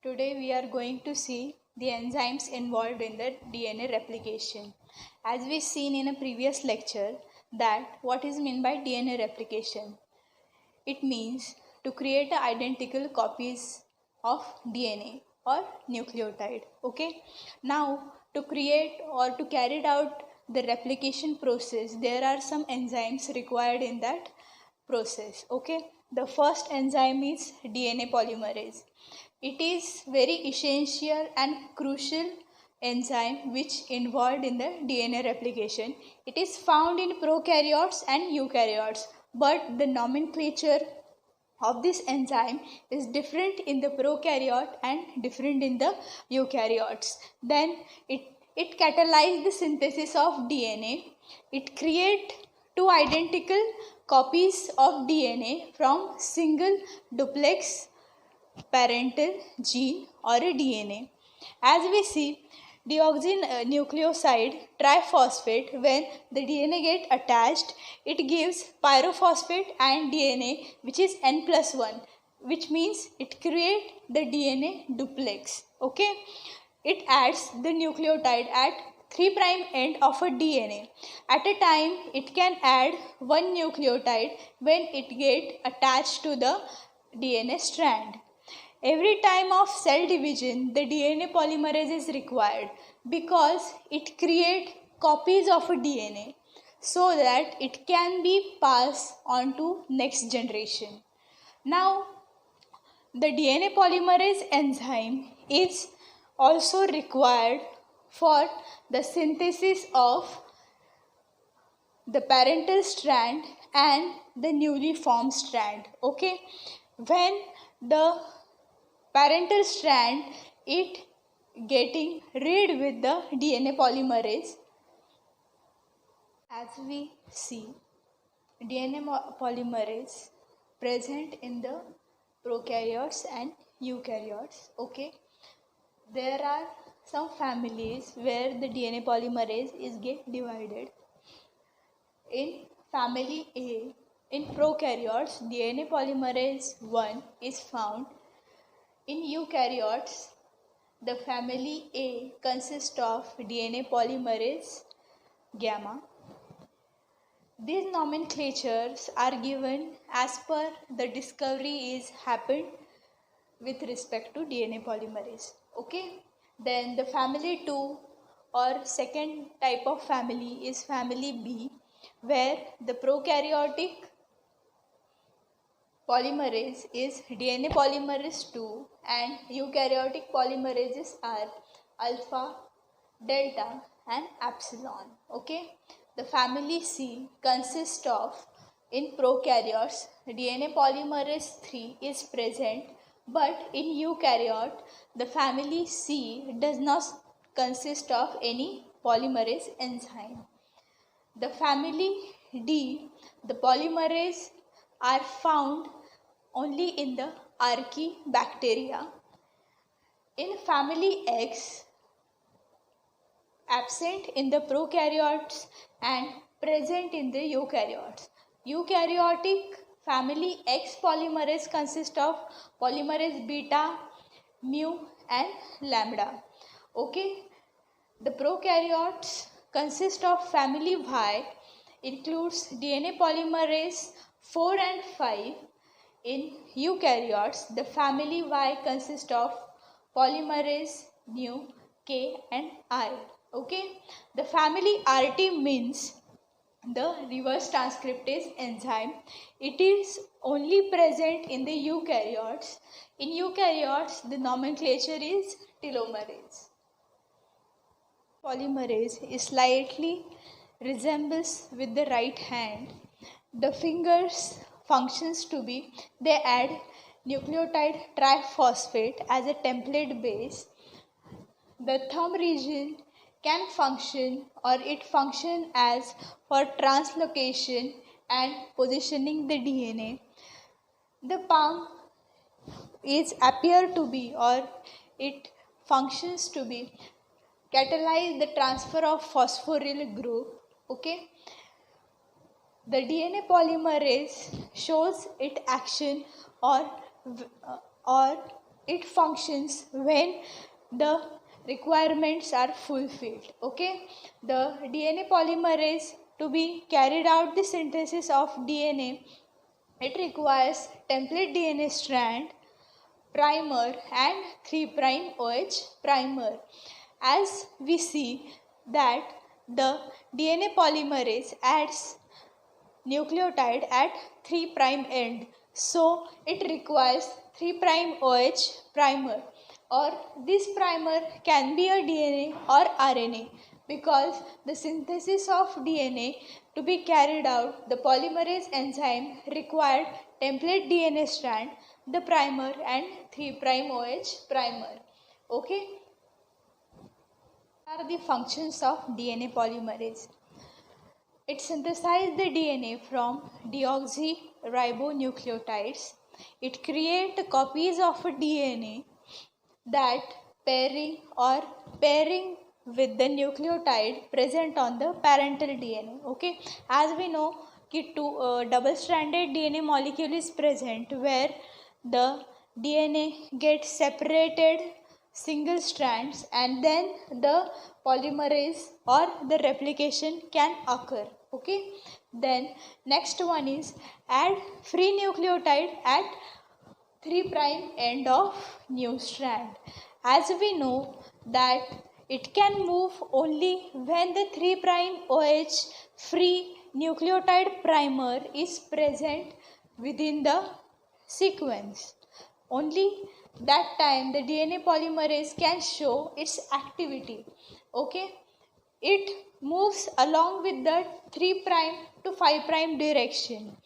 Today we are going to see the enzymes involved in the DNA replication. As we seen in a previous lecture that what is meant by DNA replication. It means to create identical copies of DNA or nucleotide. Okay. Now to create or to carry out the replication process, there are some enzymes required in that process. Okay. The first enzyme is DNA polymerase. It is very essential and crucial enzyme which involved in the DNA replication. It is found in prokaryotes and eukaryotes, but the nomenclature of this enzyme is different in the prokaryote and different in the eukaryotes. Then it catalyzes the synthesis of DNA. It creates two identical copies of DNA from single duplex parental gene or a DNA. As we see, deoxynucleoside triphosphate, when the DNA get attached, it gives pyrophosphate and DNA which is n plus 1, which means it create the DNA duplex. Okay, it adds the nucleotide at 3' end of a DNA. At a time, it can add one nucleotide when it get attached to the DNA strand. Every time of cell division, the DNA polymerase is required because it creates copies of a DNA so that it can be passed on to next generation. Now, the DNA polymerase enzyme is also required for the synthesis of the parental strand and the newly formed strand. Okay, when the parental strand it getting rid with the DNA polymerase, as we see DNA polymerase present in the prokaryotes and eukaryotes. Okay, there are some families where the DNA polymerase is get divided. In family A, in prokaryotes, DNA polymerase 1 is found. In eukaryotes, the family A consists of DNA polymerase gamma. These nomenclatures are given as per the discovery is happened with respect to DNA polymerase. Okay. Then the family 2 or second type of family is family B, where the prokaryotic polymerase is DNA polymerase 2 and eukaryotic polymerases are alpha, delta and epsilon. Okay. The family C consists of, in prokaryotes, DNA polymerase 3 is present, but in eukaryote, the family C does not consist of any polymerase enzyme. The family D, the polymerase are found only in the archaebacteria. In family X, absent in the prokaryotes and present in the eukaryotes. Eukaryotic family X polymerase consists of polymerase beta, mu and lambda. Okay. The prokaryotes consist of family Y, includes DNA polymerase 4 and 5. In eukaryotes, the family Y consists of polymerase nu, K and I. Okay, the family RT means the reverse transcriptase enzyme. It is only present in the eukaryotes. In eukaryotes, the nomenclature is telomerase. Polymerase is slightly resembles with the right hand. The fingers functions to be, they add nucleotide triphosphate as a template base. The thumb region can function or it function as for translocation and positioning the DNA. The palm is appear to be or it functions to be catalyze the transfer of phosphoryl group. Okay. The DNA polymerase shows its action or it functions when the requirements are fulfilled. Okay, the DNA polymerase to be carried out the synthesis of DNA, it requires template DNA strand, primer and 3' OH primer. As we see that the DNA polymerase adds nucleotide at 3' end, so it requires 3' OH primer, or this primer can be a DNA or RNA, because the synthesis of DNA to be carried out, the polymerase enzyme required template DNA strand, the primer and 3' OH primer. Okay, what are the functions of DNA polymerase? It synthesizes the DNA from deoxyribonucleotides. It creates copies of a DNA that pairing with the nucleotide present on the parental DNA. Okay, as we know, double-stranded DNA molecule is present where the DNA gets separated single strands and then the polymerase or the replication can occur. Okay, then next one is add free nucleotide at 3' end of new strand. As we know that it can move only when the 3' OH free nucleotide primer is present within the sequence. Only that time the DNA polymerase can show its activity. Okay, it moves along with the 3' to 5' direction.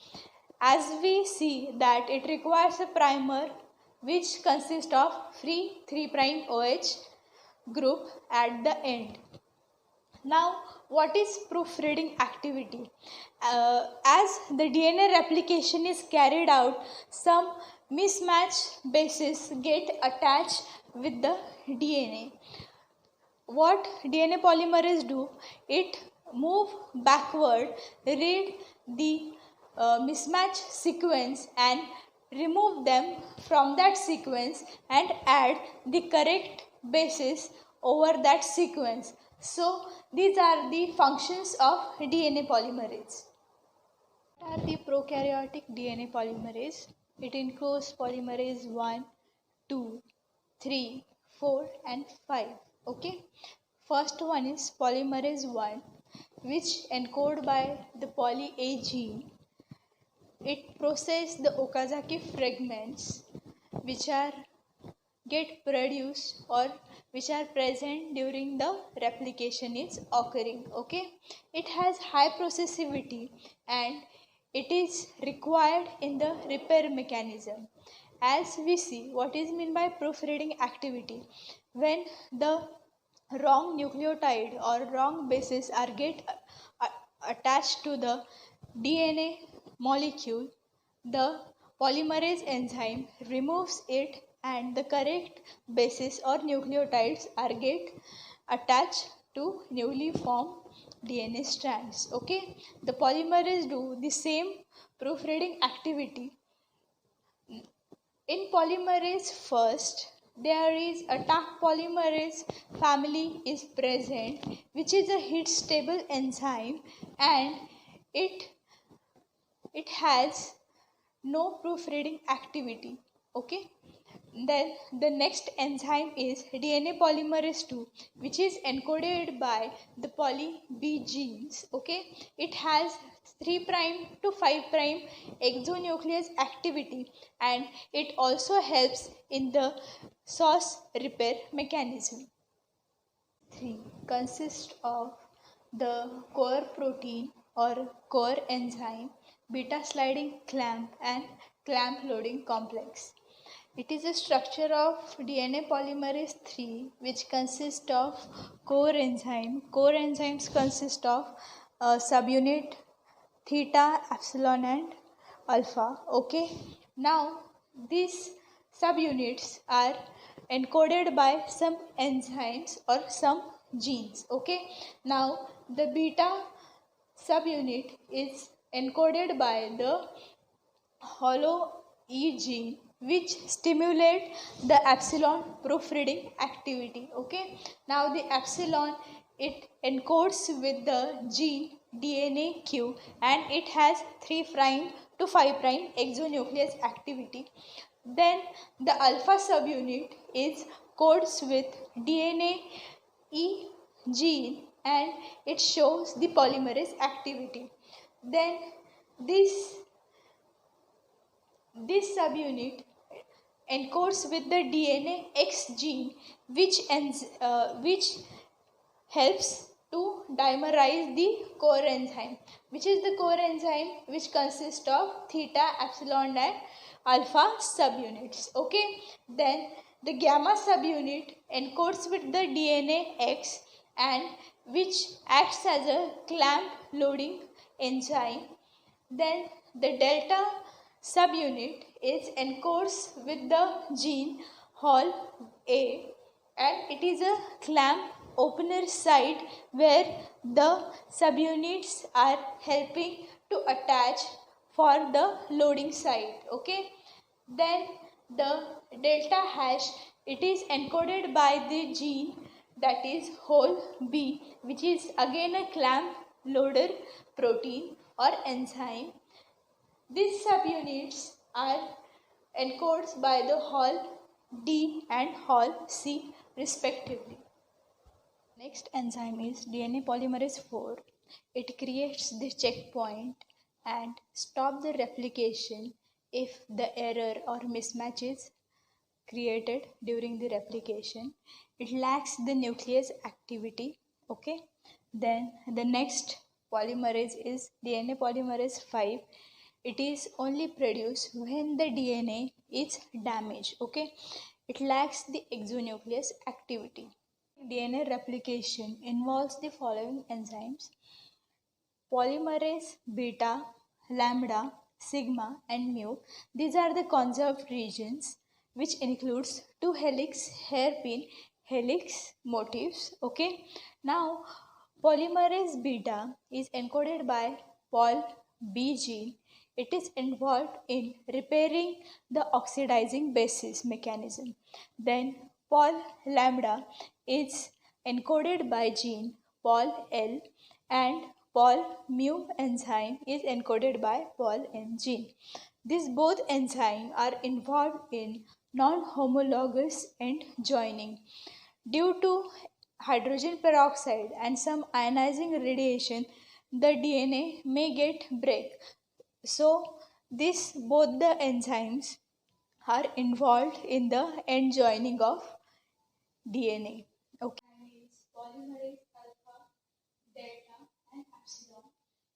As we see that it requires a primer which consists of free 3' OH group at the end. Now, what is proofreading activity? As the DNA replication is carried out, some mismatch bases get attached with the DNA. What DNA polymerase do? It move backward, read the mismatch sequence and remove them from that sequence and add the correct bases over that sequence. So these are the functions of DNA polymerase. What are the prokaryotic DNA polymerase? It includes polymerase 1, 2, 3, 4 and 5. Okay. First one is polymerase 1, which encoded by the poly A gene. It processes the Okazaki fragments which are get produced or which are present during the replication is occurring. Okay, it has high processivity and it is required in the repair mechanism. As we see, what is meant by proofreading activity? When the wrong nucleotide or wrong bases are attached to the DNA molecule, the polymerase enzyme removes it and the correct bases or nucleotides are get attached to newly formed DNA strands. Okay, the polymerase do the same proofreading activity. In polymerase first, there is a Taq polymerase family is present, which is a heat stable enzyme, and it has no proofreading activity. Okay, then the next enzyme is DNA polymerase 2, which is encoded by the poly B genes. Okay, it has 3' to 5' exonuclease activity and it also helps in the SOS repair mechanism. 3 consists of the core protein or core enzyme, beta sliding clamp and clamp loading complex. It is a structure of DNA polymerase 3 which consists of core enzyme. Core enzymes consist of subunit theta, epsilon and alpha. Okay. Now these subunits are encoded by some enzymes or some genes. Okay. Now the beta subunit is encoded by the holo E gene, which stimulate the epsilon proofreading activity. Okay, now the epsilon, it encodes with the gene DNA Q, and it has 3' to 5' exonuclease activity. Then the alpha subunit is codes with DNA E gene, and it shows the polymerase activity. Then this subunit encodes with the DNA X gene, which helps to dimerize the core enzyme, which is the core enzyme which consists of theta, epsilon and alpha subunits. Okay, then the gamma subunit encodes with the DNA X, and which acts as a clamp loading enzyme. Then the delta subunit is encodes with the gene Hol A, and it is a clamp opener site where the subunits are helping to attach for the loading site. Okay, then the delta hash, it is encoded by the gene that is Hol B, which is again a clamp loader protein or enzyme. These subunits are encodes by the Hol D and Hol C respectively. Next enzyme is DNA polymerase 4. It creates the checkpoint and stops the replication if the error or mismatch is created during the replication. It lacks the nuclease activity. Okay, then the next polymerase is DNA polymerase 5. It is only produced when the DNA is damaged. Okay, it lacks the exonuclease activity. DNA replication involves the following enzymes: polymerase beta, lambda, sigma and mu. These are the conserved regions, which includes 2 helix hairpin helix motifs. Okay, now polymerase beta is encoded by Pol B gene. It is involved in repairing the oxidizing basis mechanism. Then Pol lambda is encoded by gene Pol L, and Pol mu enzyme is encoded by Pol M gene. These both enzymes are involved in non-homologous end joining. Due to hydrogen peroxide and some ionizing radiation, the DNA may get break. So both the enzymes are involved in the end joining of DNA. Okay. Polymerase alpha, delta and epsilon.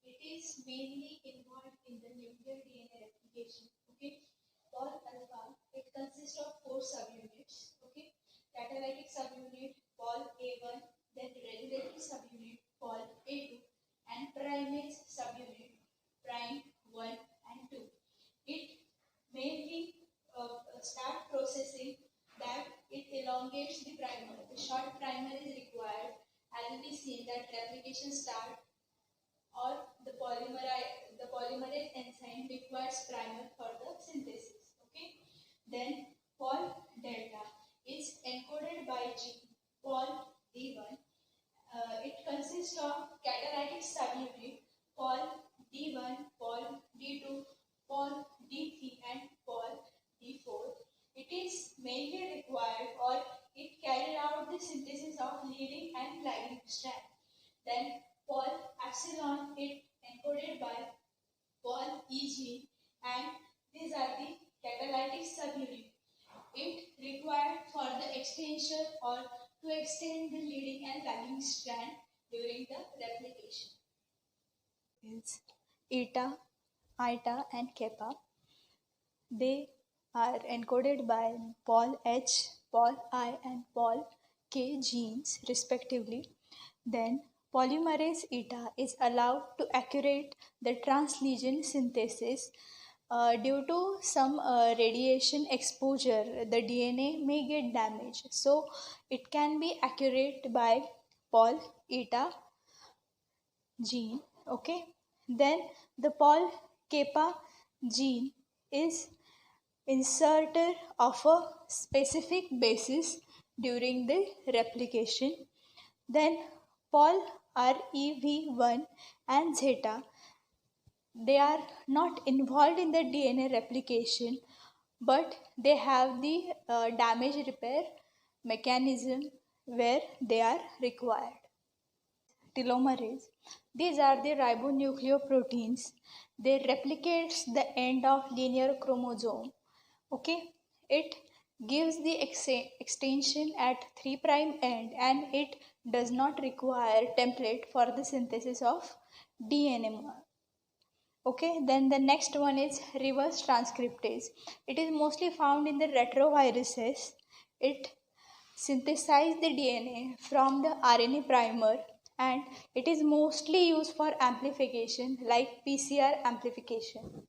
It is mainly involved in the nuclear DNA replication. Okay. Pol alpha, it consists of 4 subunits. Okay. Catalytic subunit Pol A1, then regulatory subunit Pol A2, and primase subunit prime 1 and 2. It mainly start processing that it elongates the primer. The short primer is required, as we see that replication start, or the polymerase enzyme requires primer for the synthesis. Okay. Then Pol delta is encoded by gene Pol D1. It consists of catalytic subunit Pol D1, Pol D2, Pol D3 and Pol D4. It is mainly required, or it carries out the synthesis of leading and lagging strand. Then Pol epsilon, it encoded by Pol E gene, and these are the catalytic subunit. It required for the extension or to extend the leading and lagging strand during the replication. Is eta, eta and kappa. They are encoded by Pol H, Pol I and Pol K genes respectively. Then polymerase eta is allowed to accurate the translesion synthesis. Due to some radiation exposure, the DNA may get damaged. So it can be accurate by Pol eta gene. Okay. Then the Pol kappa gene is inserter of a specific basis during the replication. Then Pol REV1 and zeta, they are not involved in the DNA replication, but they have the damage repair mechanism where they are required. Telomerase, these are the ribonucleoproteins. They replicates the end of linear chromosome. Okay, it gives the extension at 3' end, and it does not require template for the synthesis of DNA. Okay, then the next one is reverse transcriptase. It is mostly found in the retroviruses. It synthesizes the DNA from the RNA primer, and it is mostly used for amplification like PCR amplification.